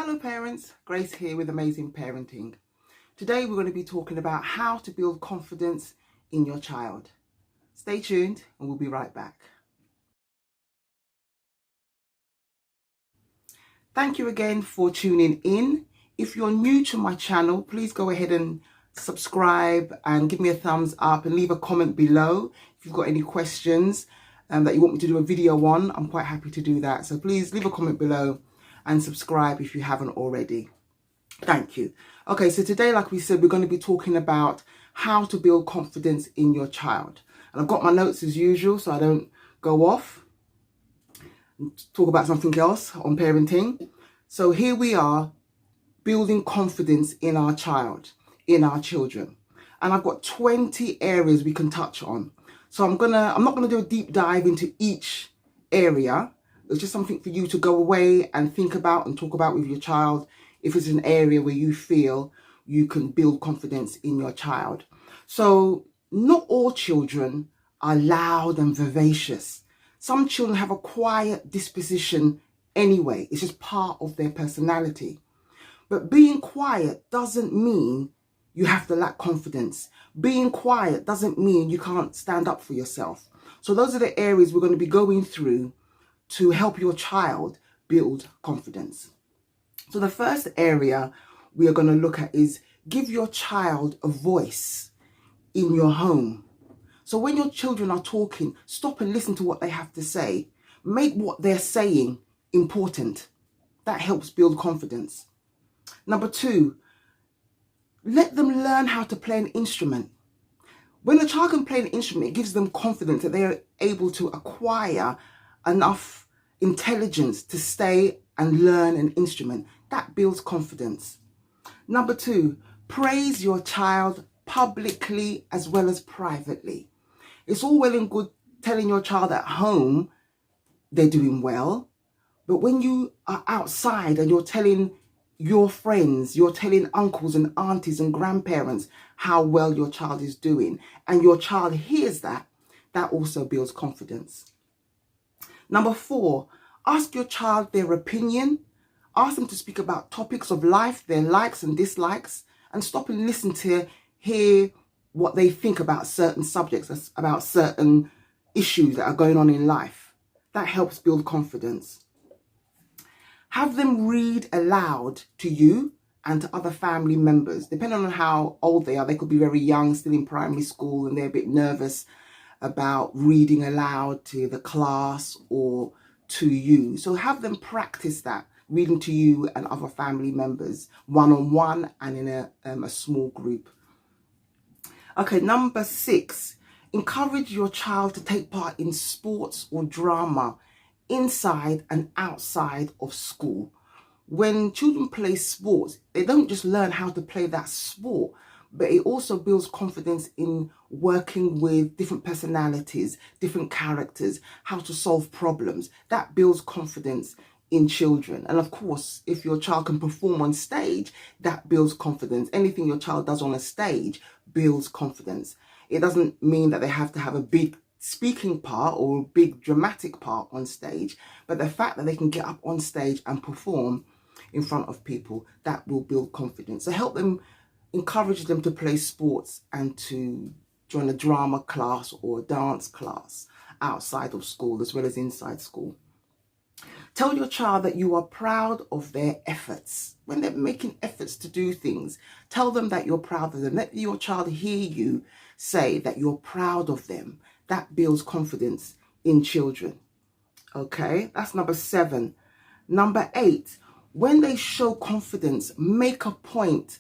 Hello parents, Grace here with Amazing Parenting. Today we're going to be talking about how to build confidence in your child. Stay tuned and we'll be right back. Thank you again for tuning in. If you're new to my channel, please go ahead and subscribe and give me a thumbs up and leave a comment below. If you've got any questions that you want me to do a video on, I'm quite happy to do that. So please leave a comment below and subscribe if you haven't already. Thank you. Okay, so today, like we said, we're going to be talking about how to build confidence in your child. And I've got my notes as usual, so I don't go off and talk about something else on parenting. So here we are, building confidence in our child, in our children. And I've got 20 areas we can touch on. So I'm not gonna do a deep dive into each area. It's just something for you to go away and think about and talk about with your child if it's an area where you feel you can build confidence in your child. So not all children are loud and vivacious. Some children have a quiet disposition anyway. It's just part of their personality. But being quiet doesn't mean you have to lack confidence. Being quiet doesn't mean you can't stand up for yourself. So those are the areas we're going to be going through to help your child build confidence. So the first area we are going to look at is give your child a voice in your home. So when your children are talking, stop and listen to what they have to say. Make what they're saying important. That helps build confidence. Number 2, let them learn how to play an instrument. When a child can play an instrument, it gives them confidence that they are able to acquire enough intelligence to stay and learn an instrument. That builds confidence. Number 2, praise your child publicly as well as privately. It's all well and good telling your child at home they're doing well, but when you are outside and you're telling your friends, you're telling uncles and aunties and grandparents how well your child is doing, and your child hears that, that also builds confidence. Number 4, ask your child their opinion. Ask them to speak about topics of life, their likes and dislikes, and stop and listen to hear what they think about certain subjects, about certain issues that are going on in life. That helps build confidence. Have them read aloud to you and to other family members. Depending on how old they are, they could be very young, still in primary school, and they're a bit nervous about reading aloud to the class or to you. So have them practice that, reading to you and other family members, one-on-one and in a small group. Okay, number 6, encourage your child to take part in sports or drama inside and outside of school. When children play sports, they don't just learn how to play that sport, but it also builds confidence in working with different personalities, different characters, how to solve problems. That builds confidence in children. And of course, if your child can perform on stage, that builds confidence. Anything your child does on a stage builds confidence. It doesn't mean that they have to have a big speaking part or a big dramatic part on stage, but the fact that they can get up on stage and perform in front of people, that will build confidence. So help them, encourage them to play sports and to join a drama class or a dance class outside of school as well as inside school. Tell your child that you are proud of their efforts. When they're making efforts to do things, tell them that you're proud of them. Let your child hear you say that you're proud of them. That builds confidence in children. Okay, that's number 7. Number 8, when they show confidence, make a point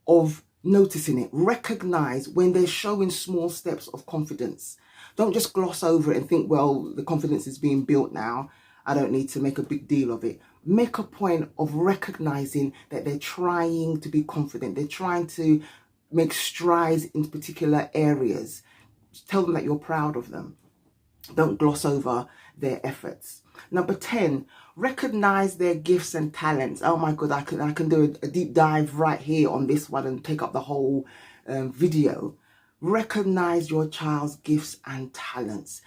of noticing it. Recognize when they're showing small steps of confidence. Don't just gloss over it and think, well, the confidence is being built now, I don't need to make a big deal of it. Make a point of recognizing that they're trying to be confident. They're trying to make strides in particular areas. Tell them that you're proud of them. Don't gloss over their efforts. Number 10, recognize their gifts and talents. Oh my God, I can do a deep dive right here on this one and take up the whole video. Recognize your child's gifts and talents.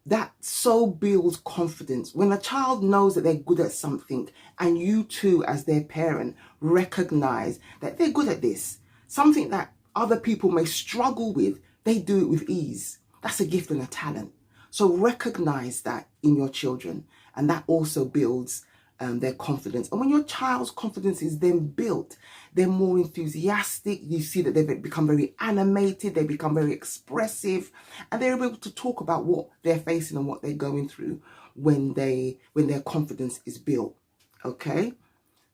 That so builds confidence. When a child knows that they're good at something, and you too, as their parent, recognize that they're good at this, something that other people may struggle with, they do it with ease. That's a gift and a talent. So recognize that in your children, and that also builds their confidence. And when your child's confidence is then built, they're more enthusiastic. You see that they become very animated, they become very expressive, and they're able to talk about what they're facing and what they're going through when their confidence is built. Okay?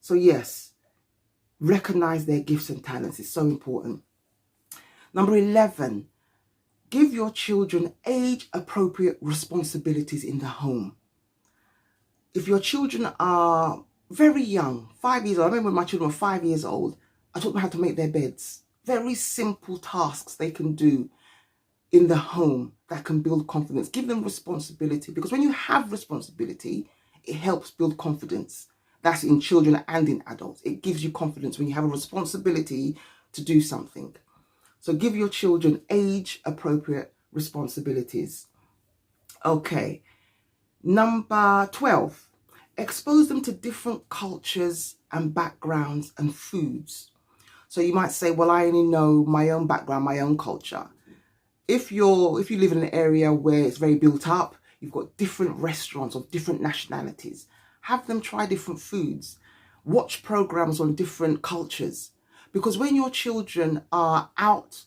So yes, recognize their gifts and talents is so important. Number 11, give your children age-appropriate responsibilities in the home. If your children are very young, 5 years old, I remember when my children were 5 years old, I taught them how to make their beds. Very simple tasks they can do in the home that can build confidence. Give them responsibility, because when you have responsibility, it helps build confidence. That's in children and in adults. It gives you confidence when you have a responsibility to do something. So give your children age-appropriate responsibilities. Okay. Number 12, expose them to different cultures and backgrounds and foods. So you might say, well, I only know my own background, my own culture. If you live in an area where it's very built up, you've got different restaurants of different nationalities, have them try different foods. Watch programs on different cultures. Because when your children are out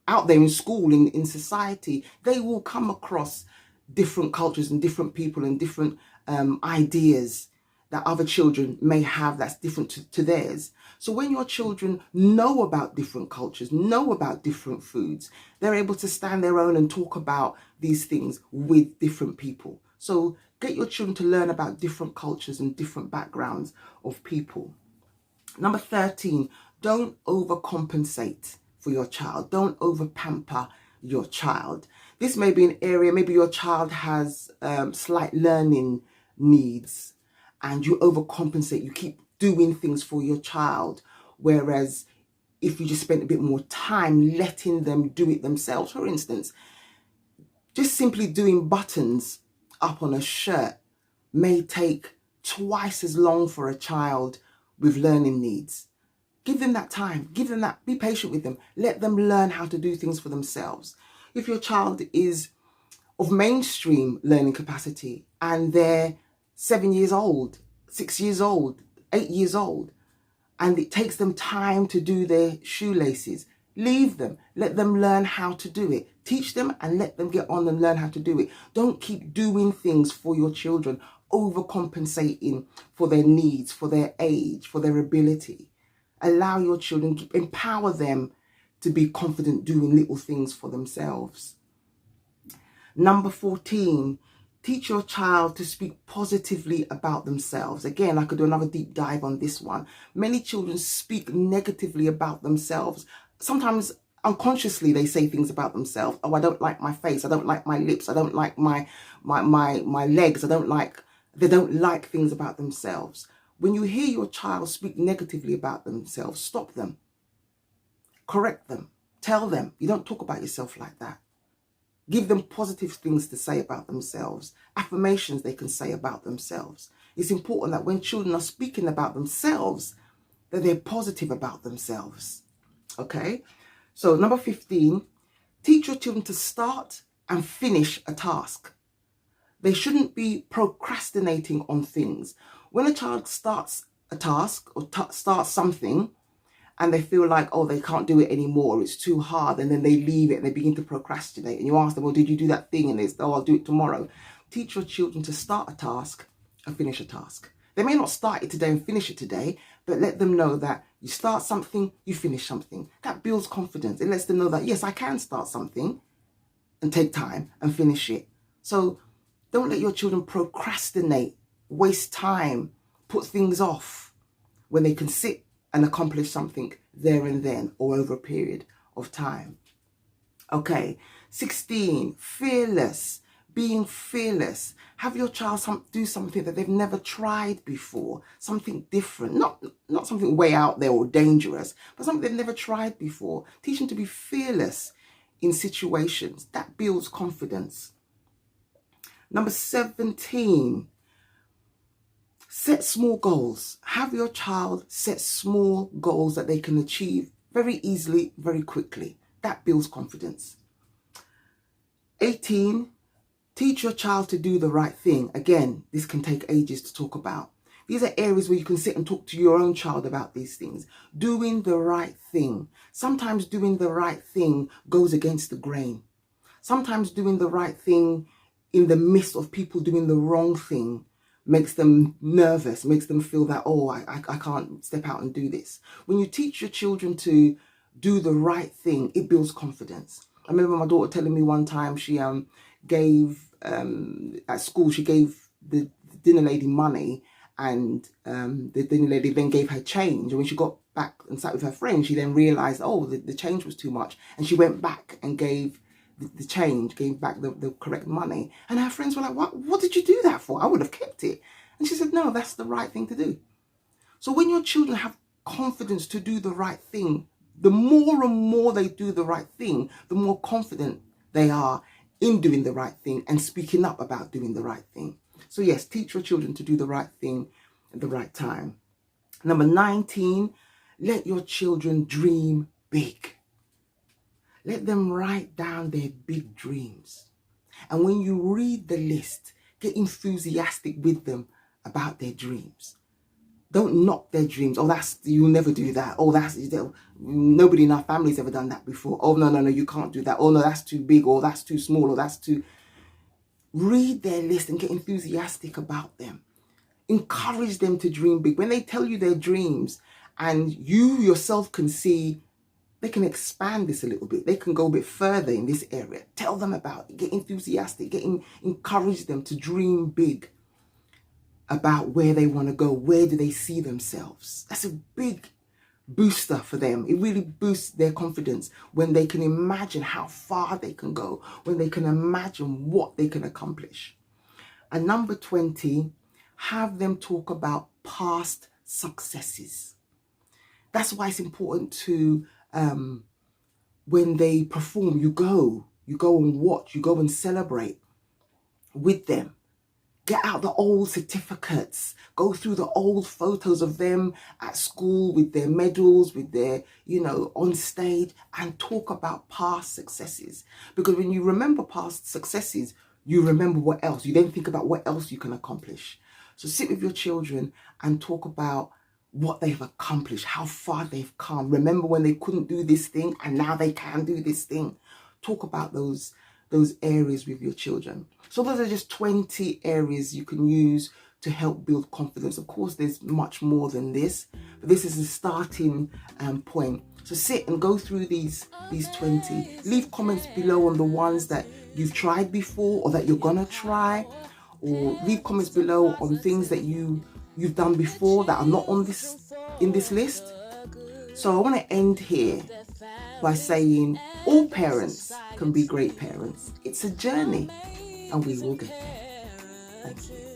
there in school, in society, they will come across different cultures and different people and different ideas that other children may have that's different to theirs. So when your children know about different cultures, know about different foods, they're able to stand their own and talk about these things with different people. So get your children to learn about different cultures and different backgrounds of people. Number 13, don't overcompensate for your child. Don't over-pamper your child. This may be an area, maybe your child has slight learning needs and you overcompensate. You keep doing things for your child. Whereas if you just spent a bit more time letting them do it themselves, for instance, just simply doing buttons up on a shirt may take twice as long for a child with learning needs. Give them that time, give them that, be patient with them, let them learn how to do things for themselves. If your child is of mainstream learning capacity and they're 7 years old, 6 years old, 8 years old, and it takes them time to do their shoelaces, leave them, let them learn how to do it. Teach them and let them get on and learn how to do it. Don't keep doing things for your children, overcompensating for their needs, for their age, for their ability. Allow your children, empower them to be confident doing little things for themselves. Number 14, teach your child to speak positively about themselves. Again, I could do another deep dive on this one. Many children speak negatively about themselves. Sometimes unconsciously they say things about themselves. Oh, I don't like my face. I don't like my lips. I don't like my legs. They don't like things about themselves. When you hear your child speak negatively about themselves, stop them, correct them, tell them, you don't talk about yourself like that. Give them positive things to say about themselves, affirmations they can say about themselves. It's important that when children are speaking about themselves, that they're positive about themselves. Okay? So number 15, teach your children to start and finish a task. They shouldn't be procrastinating on things. When a child starts a task or starts something and they feel like, oh, they can't do it anymore, it's too hard, and then they leave it and they begin to procrastinate, and you ask them, well, did you do that thing? And they say, oh, I'll do it tomorrow. Teach your children to start a task and finish a task. They may not start it today and finish it today, but let them know that you start something, you finish something. That builds confidence. It lets them know that, yes, I can start something and take time and finish it. So don't let your children procrastinate, waste time, put things off when they can sit and accomplish something there and then or over a period of time. Okay, 16, fearless, being fearless. Have your child do something that they've never tried before, something different, not something way out there or dangerous, but something they've never tried before. Teach them to be fearless in situations. That builds confidence. Number 17, set small goals. Have your child set small goals that they can achieve very easily, very quickly. That builds confidence. 18, teach your child to do the right thing. Again, this can take ages to talk about. These are areas where you can sit and talk to your own child about these things. Doing the right thing. Sometimes doing the right thing goes against the grain. Sometimes doing the right thing in the midst of people doing the wrong thing makes them nervous, makes them feel that, oh, I can't step out and do this. When you teach your children to do the right thing, it builds confidence. I remember my daughter telling me one time she gave, at school, she gave the dinner lady money, and the dinner lady then gave her change. And when she got back and sat with her friend, she then realised, oh, the change was too much. And she went back and gave the change, gave back the correct money. And her friends were like, what did you do that for? I would have kept it. And she said, no, that's the right thing to do. So when your children have confidence to do the right thing, the more and more they do the right thing, the more confident they are in doing the right thing and speaking up about doing the right thing. So yes, teach your children to do the right thing at the right time. Number 19, let your children dream big. Let them write down their big dreams. And when you read the list, get enthusiastic with them about their dreams. Don't knock their dreams. Oh, you'll never do that. Oh, nobody in our family's ever done that before. Oh, no, you can't do that. Oh, no, that's too big, or that's too small, or that's too... Read their list and get enthusiastic about them. Encourage them to dream big. When they tell you their dreams and you yourself can see they can expand this a little bit, they can go a bit further in this area, tell them about it. Get enthusiastic. Encourage them to dream big about where they want to go. Where do they see themselves? That's a big booster for them. It really boosts their confidence when they can imagine how far they can go, when they can imagine what they can accomplish. And number 20, have them talk about past successes. That's why it's important to, when they perform, you go and watch, you go and celebrate with them. Get out the old certificates, go through the old photos of them at school with their medals, with their, on stage, and talk about past successes. Because when you remember past successes, you remember what else. You then think about what else you can accomplish. So sit with your children and talk about what they've accomplished, how far they've come. Remember when they couldn't do this thing and now they can do this thing. Talk about those areas with your children. So those are just 20 areas you can use to help build confidence. Of course, there's much more than this, but this is a starting point. So sit and go through these 20. Leave comments below on the ones that you've tried before or that you're gonna try, or leave comments below on things that you've done before that are not in this list. So I want to end here by saying all parents can be great parents. It's a journey and we will get there. Thank you.